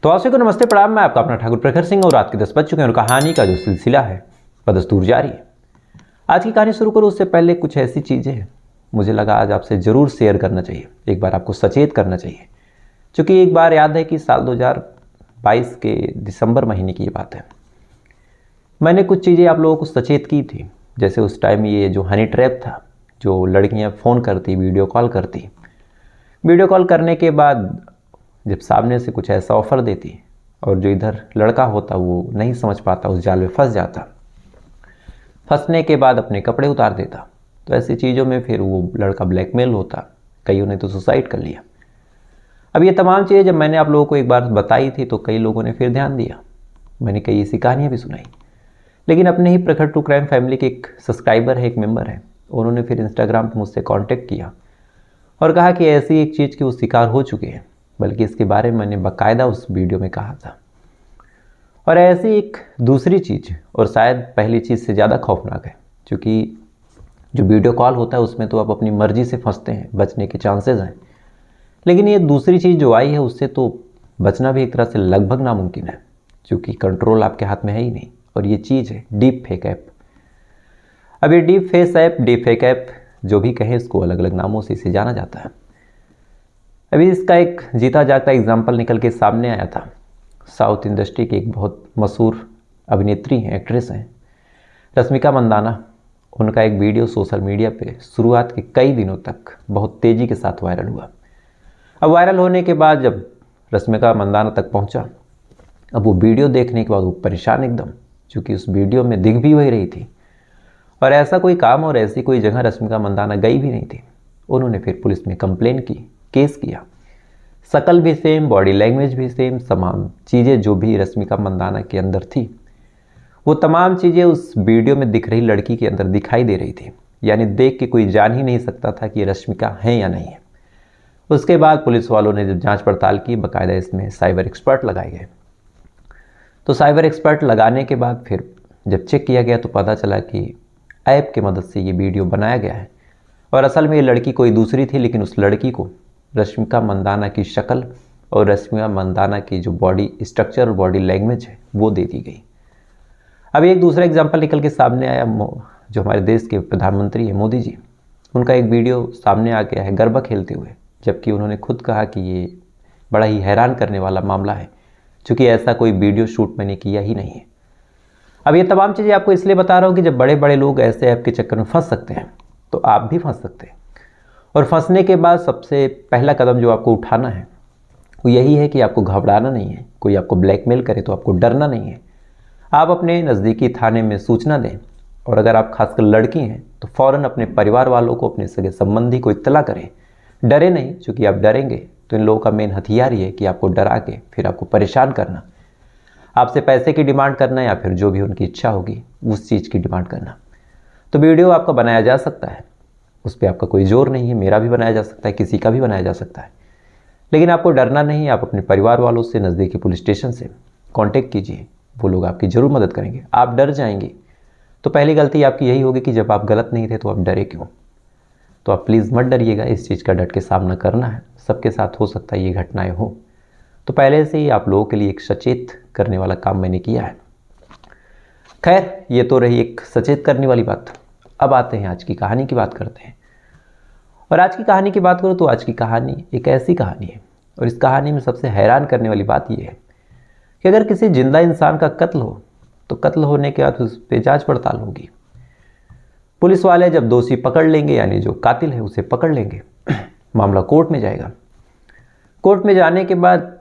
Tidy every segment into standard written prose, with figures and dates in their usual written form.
तो आप सभी को नमस्ते प्रणाम। मैं आपका अपना ठाकुर प्रखर सिंह और रात के 10 बज चुके हैं और कहानी का जो सिलसिला है बदस्तूर जारी है। आज की कहानी शुरू करूँ उससे पहले कुछ ऐसी चीज़ें हैं मुझे लगा आज आपसे ज़रूर शेयर करना चाहिए, एक बार आपको सचेत करना चाहिए। क्योंकि एक बार याद है कि साल 2022 के दिसंबर महीने की ये बात है, मैंने कुछ चीज़ें आप लोगों को सचेत की थी। जैसे उस टाइम ये जो हनी ट्रैप था, जो लड़कियाँ फ़ोन करती, वीडियो कॉल करने के बाद जब सामने से कुछ ऐसा ऑफ़र देती और जो इधर लड़का होता वो नहीं समझ पाता, उस जाल में फंस जाता, फंसने के बाद अपने कपड़े उतार देता। तो ऐसी चीज़ों में फिर वो लड़का ब्लैकमेल होता, कईयों ने तो सुसाइड कर लिया। अब ये तमाम चीज़ें जब मैंने आप लोगों को एक बार बताई थी तो कई लोगों ने फिर ध्यान दिया, मैंने कई ऐसी कहानियाँ भी सुनाई। लेकिन अपने ही प्रखर टू क्राइम फैमिली के एक सब्सक्राइबर है, एक मेंबर है, उन्होंने फिर इंस्टाग्राम पर मुझसे कॉन्टेक्ट किया और कहा कि ऐसी एक चीज़ की वो शिकार हो चुके हैं, बल्कि इसके बारे में मैंने बाकायदा उस वीडियो में कहा था। और ऐसी एक दूसरी चीज़, और शायद पहली चीज़ से ज़्यादा खौफनाक है, क्योंकि जो वीडियो कॉल होता है उसमें तो आप अपनी मर्ज़ी से फंसते हैं, बचने के चांसेस हैं। लेकिन ये दूसरी चीज़ जो आई है उससे तो बचना भी एक तरह से लगभग नामुमकिन है, क्योंकि कंट्रोल आपके हाथ में है ही नहीं। और ये चीज़ है डीप फेक ऐप। अब ये डीप फेक ऐप जो भी कहें, इसको अलग अलग नामों से इसे जाना जाता है। अभी इसका एक जीता जागता एग्जाम्पल निकल के सामने आया था। साउथ इंडस्ट्री की एक बहुत मशहूर अभिनेत्री हैं, एक्ट्रेस हैं, रश्मिका मंदाना। उनका एक वीडियो सोशल मीडिया पे शुरुआत के कई दिनों तक बहुत तेज़ी के साथ वायरल हुआ। अब वायरल होने के बाद जब रश्मिका मंदाना तक पहुंचा, अब वो वीडियो देखने के बाद वो परेशान एकदम, क्योंकि उस वीडियो में दिख भी वही रही थी और ऐसा कोई काम और ऐसी कोई जगह रश्मिका मंदाना गई भी नहीं थी। उन्होंने फिर पुलिस में कंप्लेन की, केस किया। शकल भी सेम, बॉडी लैंग्वेज भी सेम, तमाम चीज़ें जो भी रश्मिका मंदाना के अंदर थी वो तमाम चीज़ें उस वीडियो में दिख रही लड़की के अंदर दिखाई दे रही थी। यानी देख के कोई जान ही नहीं सकता था कि ये रश्मिका है या नहीं है। उसके बाद पुलिस वालों ने जब जांच पड़ताल की, बाकायदा इसमें साइबर एक्सपर्ट लगाए गए। तो साइबर एक्सपर्ट लगाने के बाद फिर जब चेक किया गया तो पता चला कि ऐप की मदद से ये वीडियो बनाया गया है और असल में ये लड़की कोई दूसरी थी, लेकिन उस लड़की को रश्मिका मंदाना की शक्ल और रश्मिका मंदाना की जो बॉडी स्ट्रक्चर और बॉडी लैंग्वेज है वो दे दी गई। अब एक दूसरा एग्जांपल निकल के सामने आया, जो हमारे देश के प्रधानमंत्री हैं मोदी जी, उनका एक वीडियो सामने आ गया है गरबा खेलते हुए, जबकि उन्होंने खुद कहा कि ये बड़ा ही हैरान करने वाला मामला है, क्योंकि ऐसा कोई वीडियो शूट मैंने किया ही नहीं है। अब ये तमाम चीज़ें आपको इसलिए बता रहा हूँ कि जब बड़े बड़े लोग ऐसे ऐप के चक्कर में फंस सकते हैं तो आप भी फंस सकते हैं। और फंसने के बाद सबसे पहला कदम जो आपको उठाना है वो यही है कि आपको घबराना नहीं है। कोई आपको ब्लैकमेल करे तो आपको डरना नहीं है। आप अपने नज़दीकी थाने में सूचना दें, और अगर आप खासकर लड़की हैं तो फ़ौरन अपने परिवार वालों को, अपने सगे संबंधी को इत्तला करें। डरे नहीं, क्योंकि आप डरेंगे तो इन लोगों का मेन हथियार ये है कि आपको डरा के फिर आपको परेशान करना, आपसे पैसे की डिमांड करना या फिर जो भी उनकी इच्छा होगी उस चीज़ की डिमांड करना। तो वीडियो आपका बनाया जा सकता है, उस पर आपका कोई जोर नहीं है, मेरा भी बनाया जा सकता है, किसी का भी बनाया जा सकता है, लेकिन आपको डरना नहीं। आप अपने परिवार वालों से, नज़दीकी पुलिस स्टेशन से कांटेक्ट कीजिए, वो लोग आपकी ज़रूर मदद करेंगे। आप डर जाएंगे तो पहली गलती आपकी यही होगी कि जब आप गलत नहीं थे तो आप डरे क्यों। तो आप प्लीज़ मत डरिएगा, इस चीज़ का डट के सामना करना है। सबके साथ हो सकता है ये घटनाएँ हो, तो पहले से ही आप लोगों के लिए एक सचेत करने वाला काम मैंने किया है। खैर, ये तो रही एक सचेत करने वाली बात। अब आते हैं आज की कहानी की बात करते हैं। और आज की कहानी की बात करूँ तो आज की कहानी एक ऐसी कहानी है, और इस कहानी में सबसे हैरान करने वाली बात यह है कि अगर किसी जिंदा इंसान का कत्ल हो तो कत्ल होने के बाद उस पर जांच पड़ताल होगी। पुलिस वाले जब दोषी पकड़ लेंगे, यानी जो कातिल है उसे पकड़ लेंगे, मामला कोर्ट में जाएगा। कोर्ट में जाने के बाद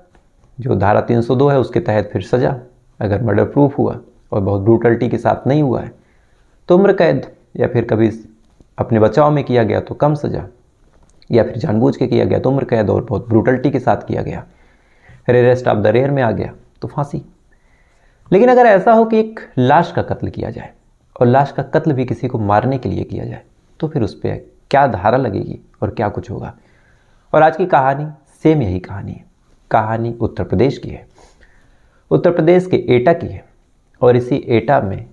जो धारा 302 है उसके तहत फिर सज़ा, अगर मर्डर प्रूफ हुआ और बहुत ब्रूटलिटी के साथ नहीं हुआ है तो उम्र कैद, या फिर कभी अपने बचाव में किया गया तो कम सज़ा, या फिर जानबूझ के किया गया तो उम्र कैद और बहुत ब्रूटलिटी के साथ किया गया, रेरेस्ट ऑफ द रेयर में आ गया तो फांसी। लेकिन अगर ऐसा हो कि एक लाश का कत्ल किया जाए, और लाश का कत्ल भी किसी को मारने के लिए किया जाए, तो फिर उस पर क्या धारा लगेगी और क्या कुछ होगा। और आज की कहानी सेम यही कहानी है। कहानी उत्तर प्रदेश की है, उत्तर प्रदेश के एटा की है। और इसी एटा में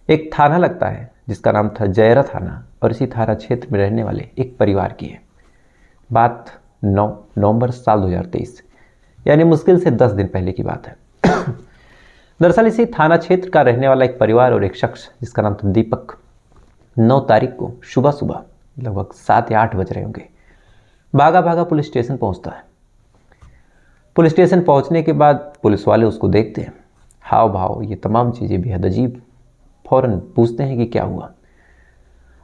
एक थाना लगता है जिसका नाम था जयरा थाना, और इसी थाना क्षेत्र में रहने वाले एक परिवार की है। बात 9 नवंबर साल 2023 यानी मुश्किल से 10 दिन पहले की बात है। दरअसल इसी थाना क्षेत्र का रहने वाला एक परिवार और एक शख्स जिसका नाम था दीपक 9 तारीख को सुबह सुबह लगभग 7 या 8 बज रहे होंगे, भागा भागा पुलिस स्टेशन पहुंचता है। पुलिस स्टेशन पहुंचने के बाद पुलिस वाले उसको देखते हैं, हाव भाव ये तमाम चीज़ें बेहद अजीब, फौरन पूछते हैं कि क्या हुआ।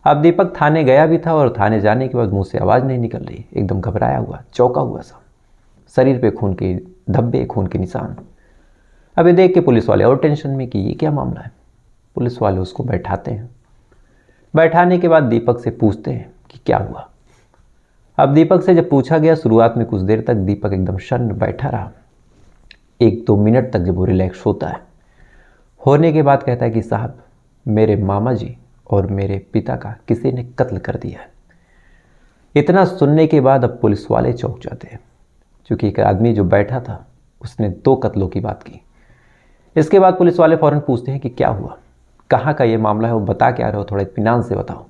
अब दीपक थाने गया भी था और थाने जाने के बाद मुंह से आवाज़ नहीं निकल रही, एकदम घबराया हुआ, चौंका हुआ सा, शरीर पे खून के धब्बे, खून के निशान। अब ये देख के पुलिस वाले और टेंशन में कि ये क्या मामला है। पुलिस वाले उसको बैठाते हैं, बैठाने के बाद दीपक से पूछते हैं कि क्या हुआ। अब दीपक से जब पूछा गया, शुरुआत में कुछ देर तक दीपक एकदम शन्न बैठा रहा, 1-2 मिनट तक जब वो रिलैक्स होता है, होने के बाद कहता है कि साहब मेरे मामा जी और मेरे पिता का किसी ने कत्ल कर दिया है। इतना सुनने के बाद अब पुलिस वाले चौंक जाते हैं, क्योंकि एक आदमी जो बैठा था उसने 2 कत्लों की बात की। इसके बाद पुलिस वाले फ़ौरन पूछते हैं कि क्या हुआ, कहाँ का ये मामला है, वो बता क्या रहे हो, थोड़ा इत्मीनान से बताओ।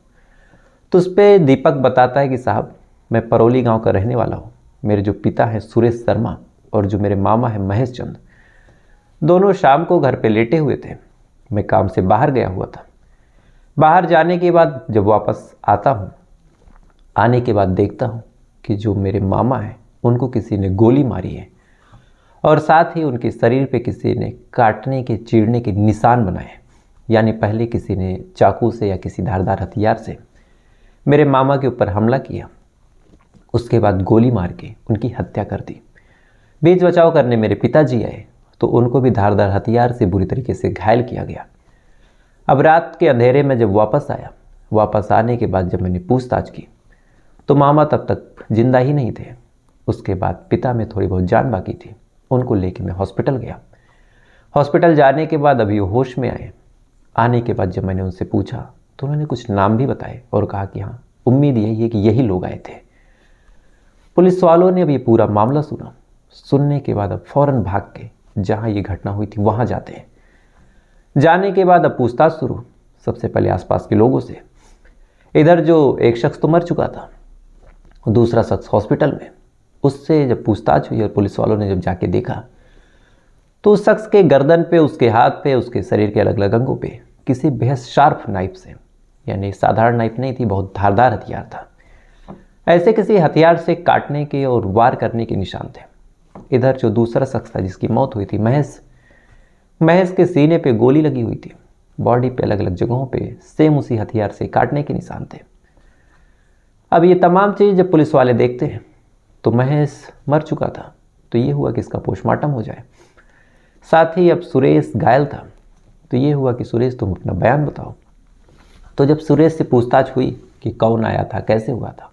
तो उस पर दीपक बताता है कि साहब मैं परौली गांव का रहने वाला हूँ, मेरे जो पिता हैं सुरेश शर्मा और जो मेरे मामा हैं महेश चंद, दोनों शाम को घर पे लेटे हुए थे। मैं काम से बाहर गया हुआ था। बाहर जाने के बाद जब वापस आता हूँ, आने के बाद देखता हूँ कि जो मेरे मामा हैं उनको किसी ने गोली मारी है और साथ ही उनके शरीर पे किसी ने काटने के, चीरने के निशान बनाए। यानी पहले किसी ने चाकू से या किसी धारदार हथियार से मेरे मामा के ऊपर हमला किया, उसके बाद गोली मार के उनकी हत्या कर दी। बीच बचाव करने मेरे पिताजी आए तो उनको भी धारदार हथियार से बुरी तरीके से घायल किया गया। अब रात के अंधेरे में जब वापस आया, वापस आने के बाद जब मैंने पूछताछ की तो मामा तब तक जिंदा ही नहीं थे। उसके बाद पिता में थोड़ी बहुत जान बाकी थी, उनको लेके मैं हॉस्पिटल गया। हॉस्पिटल जाने के बाद अभी वो होश में आए। आने के बाद जब मैंने उनसे पूछा तो उन्होंने कुछ नाम भी बताए और कहा कि हाँ उम्मीद यही है कि यही लोग आए थे। पुलिस वालों ने अब ये पूरा मामला सुना। सुनने के बाद अब फौरन भाग के जहाँ ये घटना हुई थी वहाँ जाते हैं। जाने के बाद अब पूछताछ शुरू, सबसे पहले आसपास के लोगों से। इधर जो एक शख्स तो मर चुका था, दूसरा शख्स हॉस्पिटल में, उससे जब पूछताछ हुई और पुलिस वालों ने जब जाके देखा तो उस शख्स के गर्दन पे, उसके हाथ पे, उसके शरीर के अलग अलग अंगों पे किसी बेहद शार्प नाइफ से, यानी साधारण नाइफ नहीं थी, बहुत धारदार हथियार था, ऐसे किसी हथियार से काटने के और वार करने के निशान थे। इधर जो दूसरा शख्स था जिसकी मौत हुई थी, महेश के सीने पे गोली लगी हुई थी, बॉडी पे अलग अलग जगहों पे सेम उसी हथियार से काटने के निशान थे। अब ये तमाम चीज़ जब पुलिस वाले देखते हैं तो महेश मर चुका था, तो ये हुआ कि इसका पोस्टमार्टम हो जाए। साथ ही अब सुरेश घायल था, तो ये हुआ कि सुरेश तुम अपना बयान बताओ। तो जब सुरेश से पूछताछ हुई कि कौन आया था, कैसे हुआ था,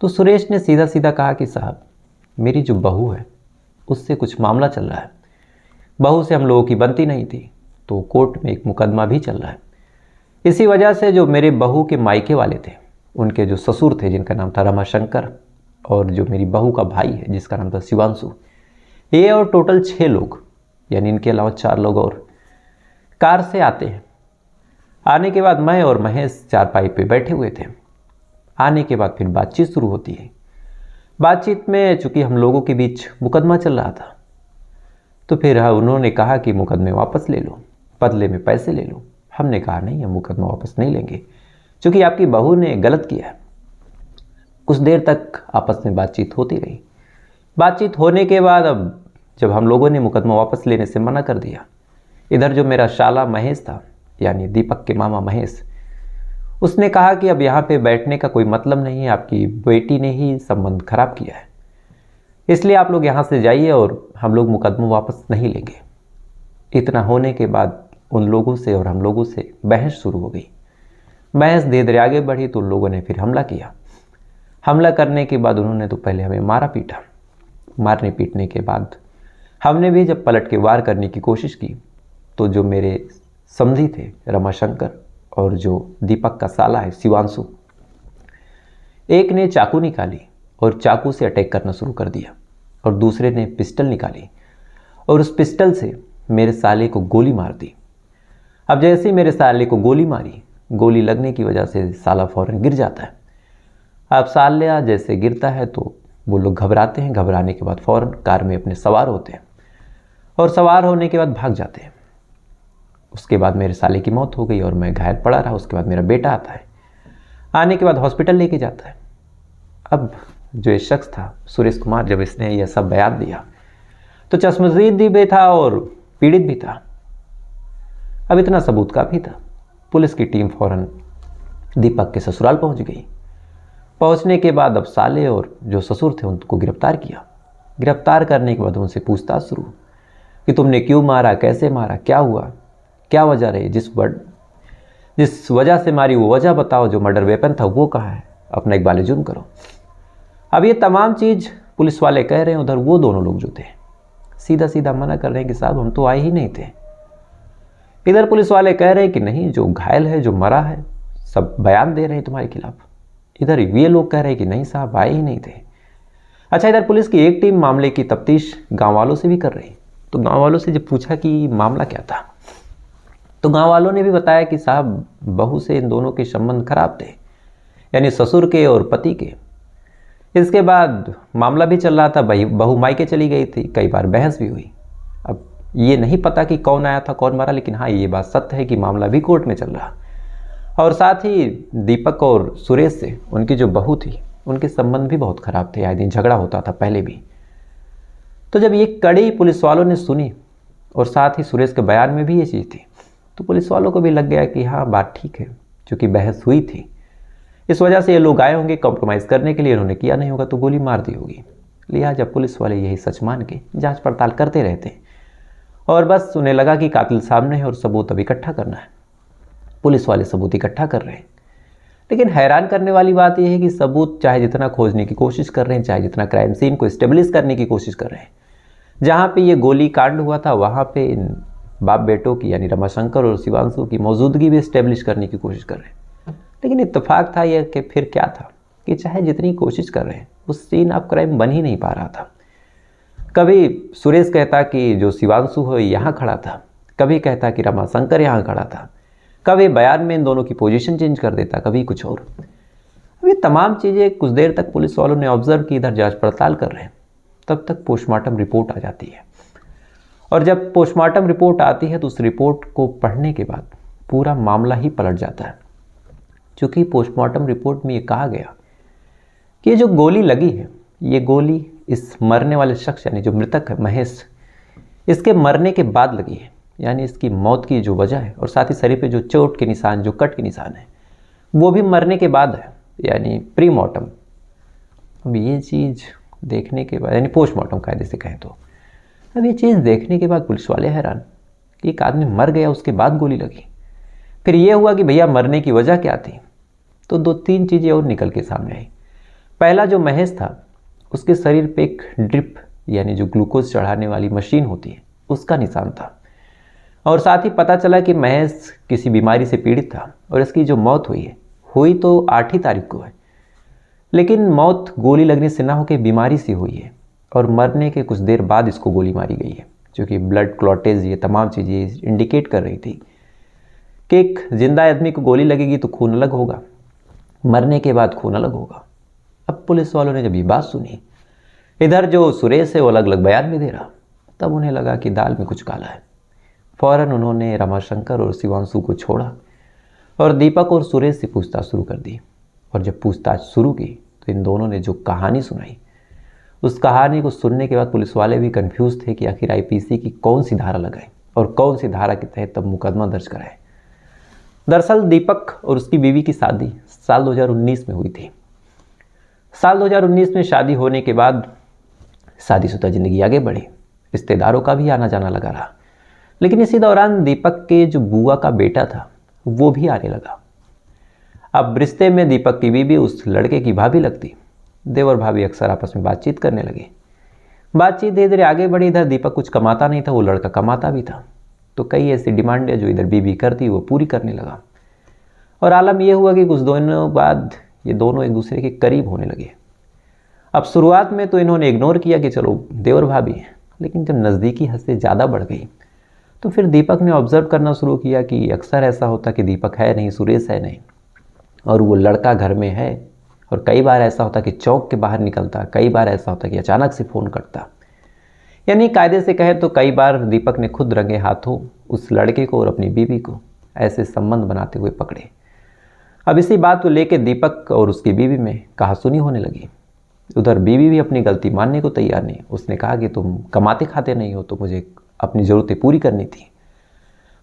तो सुरेश ने सीधा सीधा कहा कि साहब मेरी जो बहू है उससे कुछ मामला चल रहा है, बहू से हम लोगों की बनती नहीं थी, तो कोर्ट में एक मुकदमा भी चल रहा है। इसी वजह से जो मेरे बहू के मायके वाले थे, उनके जो ससुर थे जिनका नाम था रमाशंकर, और जो मेरी बहू का भाई है जिसका नाम था शिवांशु, ये और टोटल 6 लोग, यानी इनके अलावा 4 लोग और कार से आते हैं। आने के बाद मैं और महेश चारपाई पे बैठे हुए थे। आने के बाद फिर बातचीत शुरू होती है। बातचीत में चूंकि हम लोगों के बीच मुकदमा चल रहा था, तो फिर उन्होंने कहा कि मुकदमे वापस ले लो, बदले में पैसे ले लो। हमने कहा नहीं, हम मुकदमा वापस नहीं लेंगे, क्योंकि आपकी बहू ने गलत किया है। कुछ देर तक आपस में बातचीत होती रही। बातचीत होने के बाद अब जब हम लोगों ने मुकदमा वापस लेने से मना कर दिया, इधर जो मेरा शाला महेश था, यानी दीपक के मामा महेश, उसने कहा कि अब यहाँ पे बैठने का कोई मतलब नहीं है, आपकी बेटी ने ही संबंध खराब किया है, इसलिए आप लोग यहाँ से जाइए और हम लोग मुकदमा वापस नहीं लेंगे। इतना होने के बाद उन लोगों से और हम लोगों से बहस शुरू हो गई। बहस धीरे धीरे आगे बढ़ी तो उन लोगों ने फिर हमला किया। हमला करने के बाद उन्होंने तो पहले हमें मारा पीटा। मारने पीटने के बाद हमने भी जब पलट के वार करने की कोशिश की तो जो मेरे समधी थे रमाशंकर और जो दीपक का साला है शिवांशु, एक ने चाकू निकाली और चाकू से अटैक करना शुरू कर दिया और दूसरे ने पिस्टल निकाली और उस पिस्टल से मेरे साले को गोली मार दी। अब जैसे ही मेरे साले को गोली मारी, गोली लगने की वजह से साला फौरन गिर जाता है। अब साला जैसे गिरता है तो वो लोग घबराते हैं, घबराने के बाद फ़ौरन कार में अपने सवार होते हैं और सवार होने के बाद भाग जाते हैं। उसके बाद मेरे साले की मौत हो गई और मैं घायल पड़ा रहा। उसके बाद मेरा बेटा आता है, आने के बाद हॉस्पिटल लेके जाता है। अब जो ये शख्स था सुरेश कुमार, जब इसने यह सब बयान दिया तो चश्मदीद भी था और पीड़ित भी था। अब इतना सबूत काफ़ी था। पुलिस की टीम फ़ौरन दीपक के ससुराल पहुंच गई। पहुंचने के बाद अब साले और जो ससुर थे उनको गिरफ्तार किया। गिरफ्तार करने के बाद उनसे पूछताछ शुरू कि तुमने क्यों मारा, कैसे मारा, क्या हुआ, क्या वजह रही, जिस वजह से मारी वो वजह बताओ, जो मर्डर वेपन था वो कहाँ है, अपना इकबाल जुर्म करो। अब ये तमाम चीज़ पुलिस वाले कह रहे हैं, उधर वो दोनों लोग जो थे सीधा सीधा मना कर रहे हैं कि साहब हम तो आए ही नहीं थे। इधर पुलिस वाले कह रहे हैं कि नहीं, जो घायल है, जो मरा है, सब बयान दे रहे हैं तुम्हारे खिलाफ। इधर ये लोग कह रहे हैं कि नहीं साहब आए ही नहीं थे। अच्छा, इधर पुलिस की एक टीम मामले की तफ्तीश गांव वालों से भी कर रही। तो गांव वालों से जब पूछा कि मामला क्या था, तो गांव वालों ने भी बताया कि साहब बहू से इन दोनों के संबंध खराब थे, यानी ससुर के और पति के। इसके बाद मामला भी चल रहा था, बहू मायके चली गई थी, कई बार बहस भी हुई। अब ये नहीं पता कि कौन आया था, कौन मारा, लेकिन हाँ ये बात सत्य है कि मामला भी कोर्ट में चल रहा। और साथ ही दीपक और सुरेश से उनकी जो बहू थी उनके संबंध भी बहुत ख़राब थे, आए दिन झगड़ा होता था पहले भी। तो जब ये कड़ी पुलिस वालों ने सुनी और साथ ही सुरेश के बयान में भी ये चीज़ थी, तो पुलिस वालों को भी लग गया कि हाँ बात ठीक है, क्योंकि बहस हुई थी, इस वजह से ये लोग आए होंगे कॉम्प्रोमाइज़ करने के लिए, इन्होंने किया नहीं होगा तो गोली मार दी होगी। लिहाजा पुलिस वाले यही सच मान के जांच पड़ताल करते रहते हैं और बस उन्हें लगा कि कातिल सामने है और सबूत अब इकट्ठा करना है। पुलिस वाले सबूत इकट्ठा कर रहे हैं, लेकिन हैरान करने वाली बात यह है कि सबूत चाहे जितना खोजने की कोशिश कर रहे हैं, चाहे जितना क्राइम सीन को इस्टेब्लिश करने की कोशिश कर रहे हैं, जहाँ पे ये गोली कांड हुआ था वहाँ पे इन बाप बेटों की यानी रमाशंकर और शिवांशु की मौजूदगी भी इस्टेब्लिश करने की कोशिश कर रहे हैं। लेकिन इत्तेफाक था यह कि फिर क्या था कि चाहे जितनी कोशिश कर रहे हैं उस सीन ऑफ क्राइम बन ही नहीं पा रहा था। कभी सुरेश कहता कि जो शिवांशु हो यहाँ खड़ा था, कभी कहता कि रमाशंकर यहाँ खड़ा था, कभी बयान में इन दोनों की पोजीशन चेंज कर देता, कभी कुछ और। अब ये तमाम चीज़ें कुछ देर तक पुलिस वालों ने ऑब्जर्व की, इधर जांच पड़ताल कर रहे हैं, तब तक पोस्टमार्टम रिपोर्ट आ जाती है। और जब पोस्टमार्टम रिपोर्ट आती है तो उस रिपोर्ट को पढ़ने के बाद पूरा मामला ही पलट जाता है। क्योंकि पोस्टमार्टम रिपोर्ट में ये कहा गया कि ये जो गोली लगी है, ये गोली इस मरने वाले शख्स यानी जो मृतक है महेश, इसके मरने के बाद लगी है, यानी इसकी मौत की जो वजह है और साथ ही शरीर पे जो चोट के निशान, जो कट के निशान है, वो भी मरने के बाद है, यानी प्री मॉर्टम। अब ये चीज़ देखने के बाद, यानी पोस्टमार्टम कायदे से कहें तो, अब ये चीज़ देखने के बाद पुलिस वाले हैरान कि एक आदमी मर गया उसके बाद गोली लगी। फिर ये हुआ कि भैया मरने की वजह क्या थी, तो 2-3 चीज़ें और निकल के सामने आई। पहला, जो महेश था उसके शरीर पे एक ड्रिप यानी जो ग्लूकोज चढ़ाने वाली मशीन होती है उसका निशान था। और साथ ही पता चला कि महेश किसी बीमारी से पीड़ित था और इसकी जो मौत हुई तो 8 ही तारीख को है, लेकिन मौत गोली लगने से ना होकर बीमारी से हुई है और मरने के कुछ देर बाद इसको गोली मारी गई है। क्योंकि ब्लड क्लॉटेज, ये तमाम चीज़ें इंडिकेट कर रही थी कि एक जिंदा आदमी को गोली लगेगी तो खून अलग होगा, मरने के बाद खून अलग होगा। अब पुलिस वालों ने जब ये बात सुनी, इधर जो सुरेश है वो अलग अलग बयान भी दे रहा, तब उन्हें लगा कि दाल में कुछ काला है। फ़ौरन उन्होंने रमाशंकर और शिवांशु को छोड़ा और दीपक और सुरेश से पूछताछ शुरू कर दी। और जब पूछताछ शुरू की तो इन दोनों ने जो कहानी सुनाई, उस कहानी को सुनने के बाद पुलिस वाले भी कंफ्यूज थे कि आखिर आईपीसी की कौन सी धारा लगाए और कौन सी धारा के तहत तब मुकदमा दर्ज कराए। दरअसल दीपक और उसकी बीवी की शादी साल 2019 में हुई थी। साल 2019 में शादी होने के बाद शादीशुदा ज़िंदगी आगे बढ़ी, रिश्तेदारों का भी आना जाना लगा रहा। लेकिन इसी दौरान दीपक के जो बुआ का बेटा था वो भी आने लगा। अब रिश्ते में दीपक की बीवी उस लड़के की भाभी लगती। देवर भाभी अक्सर आपस में बातचीत करने लगे। बातचीत धीरे धीरे आगे बढ़ी। इधर दीपक कुछ कमाता नहीं था, वो लड़का कमाता भी था, तो कई ऐसी डिमांडें जो इधर बीवी करती वो पूरी करने लगा। और आलम यह हुआ कि कुछ दिनों बाद ये दोनों एक दूसरे के करीब होने लगे। अब शुरुआत में तो इन्होंने इग्नोर किया कि चलो देवर भाभी हैं, लेकिन जब नज़दीकी हद से ज़्यादा बढ़ गई तो फिर दीपक ने ऑब्जर्व करना शुरू किया कि अक्सर ऐसा होता कि दीपक है नहीं, सुरेश है नहीं, और वो लड़का घर में है और कई बार ऐसा होता कि चौक के बाहर निकलता, कई बार ऐसा होता कि अचानक से फ़ोन करता। यानी कायदे से कहे तो कई बार दीपक ने खुद रंगे हाथों उस लड़के को और अपनी बीवी को ऐसे संबंध बनाते हुए पकड़े। अब इसी बात को लेकर दीपक और उसकी बीवी में कहासुनी होने लगी। उधर बीवी भी अपनी गलती मानने को तैयार नहीं। उसने कहा कि तुम कमाते खाते नहीं हो तो मुझे अपनी ज़रूरतें पूरी करनी थी।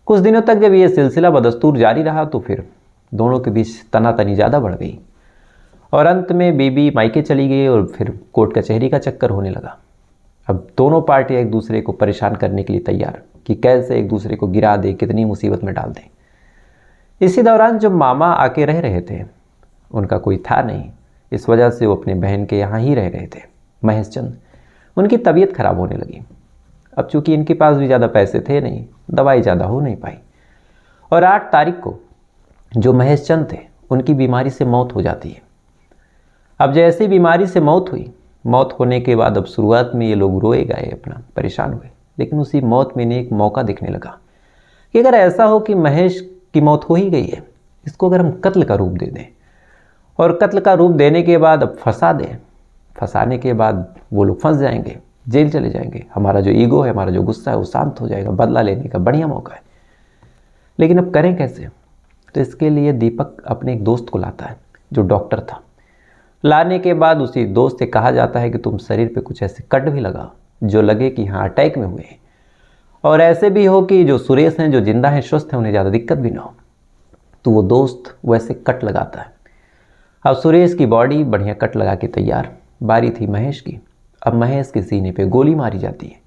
कुछ दिनों तक जब ये सिलसिला बदस्तूर जारी रहा तो फिर दोनों के बीच तनातनी ज़्यादा बढ़ गई और अंत में बीबी मायके चली गई और फिर कोर्ट कचहरी का चक्कर होने लगा। अब दोनों पार्टियां एक दूसरे को परेशान करने के लिए तैयार कि कैसे एक दूसरे को गिरा दे, कितनी मुसीबत में डाल दें। इसी दौरान जो मामा आके रह रहे थे उनका कोई था नहीं, इस वजह से वो अपने बहन के यहाँ ही रह रहे थे। महेश चंद, उनकी तबीयत खराब होने लगी। अब चूंकि इनके पास भी ज़्यादा पैसे थे नहीं, दवाई ज़्यादा हो नहीं पाई और 8 तारीख को जो महेश चंद थे उनकी बीमारी से मौत हो जाती है। अब जैसे बीमारी से मौत हुई, मौत होने के बाद अब शुरुआत में ये लोग रोए गए, अपना परेशान हुए, लेकिन उसी मौत में इन्हें एक मौका दिखने लगा कि अगर ऐसा हो कि महेश की मौत हो ही गई है, इसको अगर हम कत्ल का रूप दे दें और कत्ल का रूप देने के बाद अब फंसा दें, फंसाने के बाद वो लोग फंस जाएंगे, जेल चले जाएंगे, हमारा जो ईगो है, हमारा जो गुस्सा है वो शांत हो जाएगा, बदला लेने का बढ़िया मौका है। लेकिन अब करें कैसे? तो इसके लिए दीपक अपने एक दोस्त को लाता है जो डॉक्टर था। लाने के बाद उसी दोस्त से कहा जाता है कि तुम शरीर पे कुछ ऐसे कट भी लगाओ जो लगे कि हाँ अटैक में हुए हैं और ऐसे भी हो कि जो सुरेश हैं, जो जिंदा हैं, स्वस्थ हैं, उन्हें ज़्यादा दिक्कत भी ना हो। तो वो दोस्त वैसे कट लगाता है। अब सुरेश की बॉडी बढ़िया कट लगा के तैयार, बारी थी महेश की। अब महेश के सीने पे गोली मारी जाती है।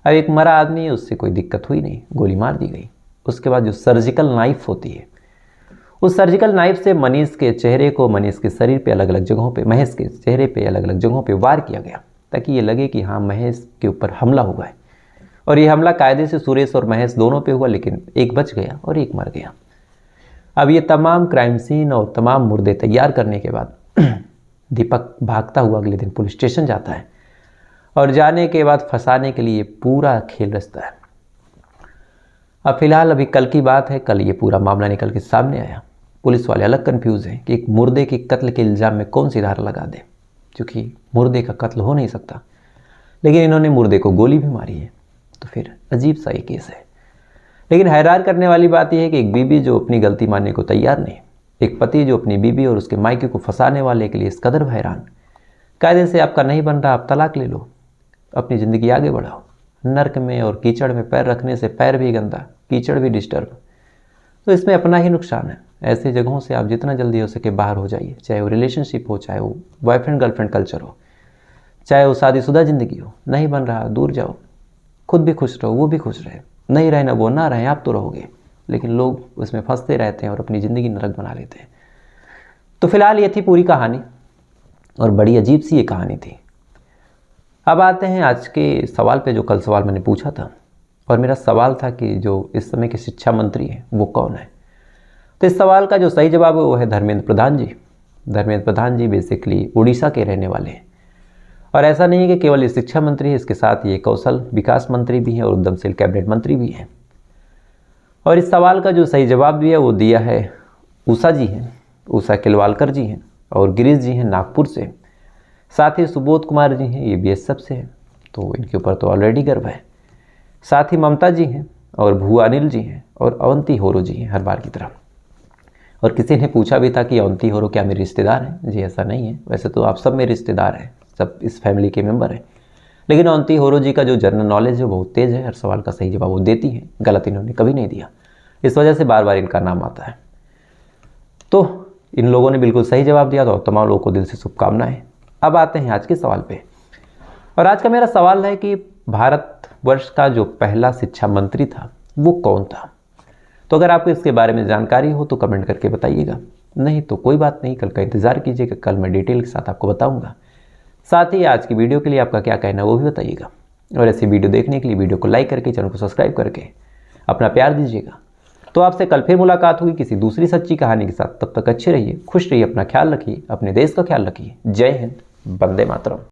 अब एक मरा आदमी है, उससे कोई दिक्कत हुई नहीं, गोली मार दी गई। उसके बाद जो सर्जिकल नाइफ होती है, उस सर्जिकल नाइफ से मनीष के चेहरे को, मनीष के शरीर पे अलग अलग जगहों पे, महेश के चेहरे पे अलग अलग जगहों पे वार किया गया ताकि ये लगे कि हाँ महेश के ऊपर हमला हुआ है। और ये हमला कायदे से सुरेश और महेश दोनों पे हुआ, लेकिन एक बच गया और एक मर गया। अब ये तमाम क्राइम सीन और तमाम मुर्दे तैयार करने के बाद दीपक भागता हुआ अगले दिन पुलिस स्टेशन जाता है और जाने के बाद फंसाने के लिए पूरा खेल रचता है। अब फिलहाल अभी कल की बात है, कल ये पूरा मामला निकल के सामने आया। पुलिस वाले अलग कंफ्यूज हैं कि एक मुर्दे के कत्ल के इल्ज़ाम में कौन सी धारा लगा दें, क्योंकि मुर्दे का कत्ल हो नहीं सकता, लेकिन इन्होंने मुर्दे को गोली भी मारी है, तो फिर अजीब सा ये केस है। लेकिन हैरान करने वाली बात यह है कि एक बीबी जो अपनी गलती मानने को तैयार नहीं, एक पति जो अपनी बीबी और उसके मायके को फंसाने वाले के लिए इस कदर हैरान। कायदे से आपका नहीं बन रहा, आप तलाक ले लो, अपनी ज़िंदगी आगे बढ़ाओ। नर्क में और कीचड़ में पैर रखने से पैर भी गंदा, कीचड़ भी डिस्टर्ब, तो इसमें अपना ही नुकसान है। ऐसे जगहों से आप जितना जल्दी हो सके बाहर हो जाइए, चाहे वो रिलेशनशिप हो, चाहे वो बॉयफ्रेंड गर्लफ्रेंड कल्चर हो, चाहे वो शादीशुदा ज़िंदगी हो। नहीं बन रहा, दूर जाओ, खुद भी खुश रहो, वो भी खुश रहे। नहीं रहना, वो ना रहें, आप तो रहोगे, लेकिन लोग उसमें फंसते रहते हैं और अपनी ज़िंदगी नरक बना लेते हैं। तो फिलहाल ये थी पूरी कहानी और बड़ी अजीब सी ये कहानी थी। अब आते हैं आज के सवाल पे, जो कल सवाल मैंने पूछा था, और मेरा सवाल था कि जो इस समय के शिक्षा मंत्री हैं वो कौन है। तो इस सवाल का जो सही जवाब है वो है धर्मेंद्र प्रधान जी। धर्मेंद्र प्रधान जी बेसिकली उड़ीसा के रहने वाले हैं और ऐसा नहीं है कि केवल ये शिक्षा मंत्री है, इसके साथ ये कौशल विकास मंत्री भी हैं और उद्यमशील कैबिनेट मंत्री भी हैं। और इस सवाल का जो सही जवाब दिया वो दिया है उषा जी हैं, उषा किलवालकर जी हैं और गिरीश जी हैं नागपुर से। साथ ही सुबोध कुमार जी हैं, ये बीएसएफ से हैं, तो इनके ऊपर तो ऑलरेडी गर्व है। साथ ही ममता जी हैं और भुआ अनिल जी हैं और अवंती होरो जी हैं, हर बार की तरह। और किसी ने पूछा भी था कि अवंती होरो क्या मेरे रिश्तेदार हैं? जी ऐसा नहीं है, वैसे तो आप सब मेरे रिश्तेदार हैं, सब इस फैमिली के मेंबर हैं, लेकिन अवंती होरो जी का जो जनरल नॉलेज है बहुत तेज़ है, हर सवाल का सही जवाब वो देती हैं, गलत इन्होंने कभी नहीं दिया, इस वजह से बार बार इनका नाम आता है। तो इन लोगों ने बिल्कुल सही जवाब दिया, तो तमाम लोगों को दिल से शुभकामनाएं। अब आते हैं आज के सवाल पे, और आज का मेरा सवाल है कि भारतवर्ष का जो पहला शिक्षा मंत्री था वो कौन था। तो अगर आपको इसके बारे में जानकारी हो तो कमेंट करके बताइएगा, नहीं तो कोई बात नहीं, कल का इंतज़ार कीजिएगा, कल मैं डिटेल के साथ आपको बताऊंगा। साथ ही आज की वीडियो के लिए आपका क्या कहना है वो भी बताइएगा, और ऐसी वीडियो देखने के लिए वीडियो को लाइक करके, चैनल को सब्सक्राइब करके अपना प्यार दीजिएगा। तो आपसे कल फिर मुलाकात होगी किसी दूसरी सच्ची कहानी के साथ। तब तक अच्छे रहिए, खुश रहिए, अपना ख्याल रखिए, अपने देश का ख्याल रखिए। जय हिंद, वंदे मातरम।